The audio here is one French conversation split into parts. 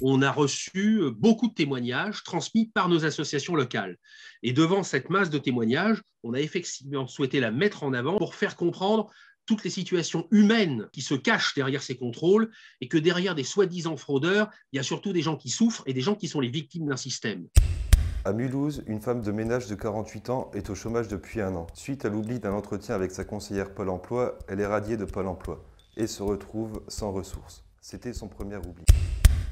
on a reçu beaucoup de témoignages transmis par nos associations locales. Et devant cette masse de témoignages, on a effectivement souhaité la mettre en avant pour faire comprendre toutes les situations humaines qui se cachent derrière ces contrôles et que derrière des soi-disant fraudeurs, il y a surtout des gens qui souffrent et des gens qui sont les victimes d'un système. À Mulhouse, une femme de ménage de 48 ans est au chômage depuis 1 an. Suite à l'oubli d'un entretien avec sa conseillère Pôle emploi, elle est radiée de Pôle emploi et se retrouve sans ressources. C'était son premier oubli.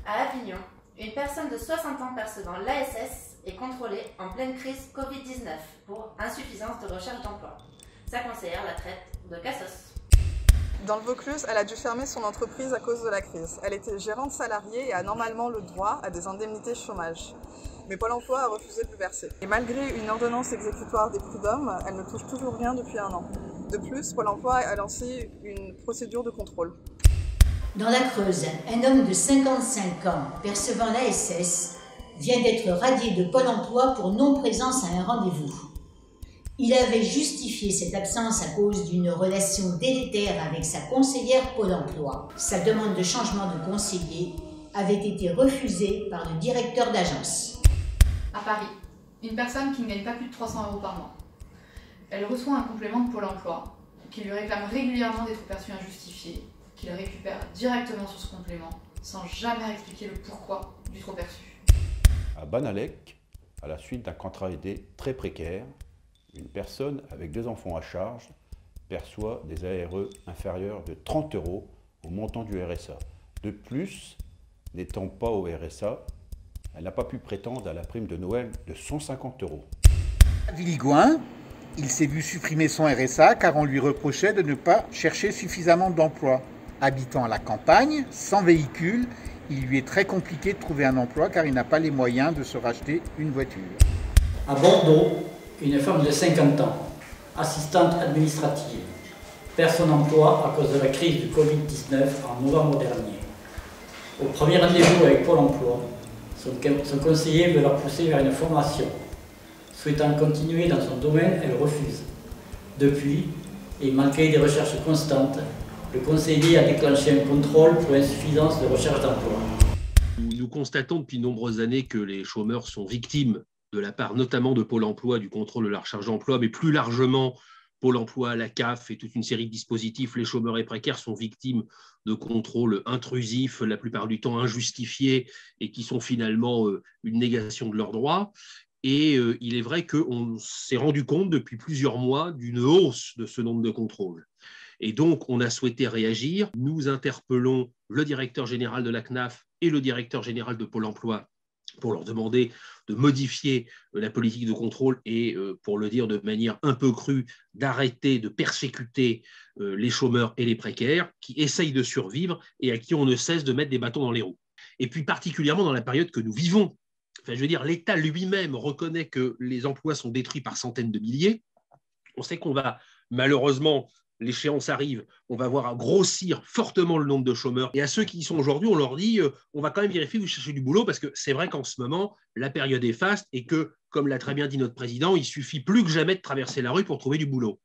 À Avignon, une personne de 60 ans percevant l'ASS est contrôlée en pleine crise Covid-19 pour insuffisance de recherche d'emploi. Sa conseillère la traite de cassos. Dans le Vaucluse, elle a dû fermer son entreprise à cause de la crise. Elle était gérante salariée et a normalement le droit à des indemnités chômage. Mais Pôle emploi a refusé de le verser. Et malgré une ordonnance exécutoire des prud'hommes, elle ne touche toujours rien depuis 1 an. De plus, Pôle emploi a lancé une procédure de contrôle. Dans la Creuse, un homme de 55 ans percevant l'ASS vient d'être radié de Pôle emploi pour non-présence à un rendez-vous. Il avait justifié cette absence à cause d'une relation délétère avec sa conseillère Pôle emploi. Sa demande de changement de conseiller avait été refusée par le directeur d'agence. À Paris, une personne qui ne gagne pas plus de 300 € par mois. Elle reçoit un complément de Pôle emploi qui lui réclame régulièrement des trop perçus injustifiés, qu'il récupère directement sur ce complément sans jamais expliquer le pourquoi du trop perçu. À Banalec, à la suite d'un contrat aidé très précaire, une personne avec 2 enfants à charge perçoit des ARE inférieurs de 30 € au montant du RSA. De plus, n'étant pas au RSA, elle n'a pas pu prétendre à la prime de Noël de 150 €. À Villigouin, il s'est vu supprimer son RSA car on lui reprochait de ne pas chercher suffisamment d'emplois. Habitant à la campagne, sans véhicule, il lui est très compliqué de trouver un emploi car il n'a pas les moyens de se racheter une voiture. À Bordeaux, une femme de 50 ans, assistante administrative, perd son emploi à cause de la crise du Covid-19 en novembre dernier. Au premier rendez-vous avec Pôle emploi, son conseiller veut la pousser vers une formation. Souhaitant continuer dans son domaine, elle refuse. Depuis, et malgré des recherches constantes, le conseiller a déclenché un contrôle pour insuffisance de recherche d'emploi. Nous constatons depuis de nombreuses années que les chômeurs sont victimes de la part notamment de Pôle emploi, du contrôle de la recherche d'emploi, mais plus largement, Pôle emploi, la CAF et toute une série de dispositifs, les chômeurs et précaires sont victimes de contrôles intrusifs, la plupart du temps injustifiés, et qui sont finalement une négation de leurs droits. Et il est vrai qu'on s'est rendu compte depuis plusieurs mois d'une hausse de ce nombre de contrôles. Et donc, on a souhaité réagir. Nous interpellons le directeur général de la CNAF et le directeur général de Pôle emploi pour leur demander de modifier la politique de contrôle et, pour le dire de manière un peu crue, d'arrêter de persécuter les chômeurs et les précaires qui essayent de survivre et à qui on ne cesse de mettre des bâtons dans les roues. Et puis particulièrement dans la période que nous vivons. Enfin, je veux dire, l'État lui-même reconnaît que les emplois sont détruits par centaines de milliers. On sait qu'on va malheureusement, l'échéance arrive, on va voir grossir fortement le nombre de chômeurs. Et à ceux qui y sont aujourd'hui, on leur dit on va quand même vérifier, vous cherchez du boulot, parce que c'est vrai qu'en ce moment, la période est faste et que, comme l'a très bien dit notre président, il suffit plus que jamais de traverser la rue pour trouver du boulot.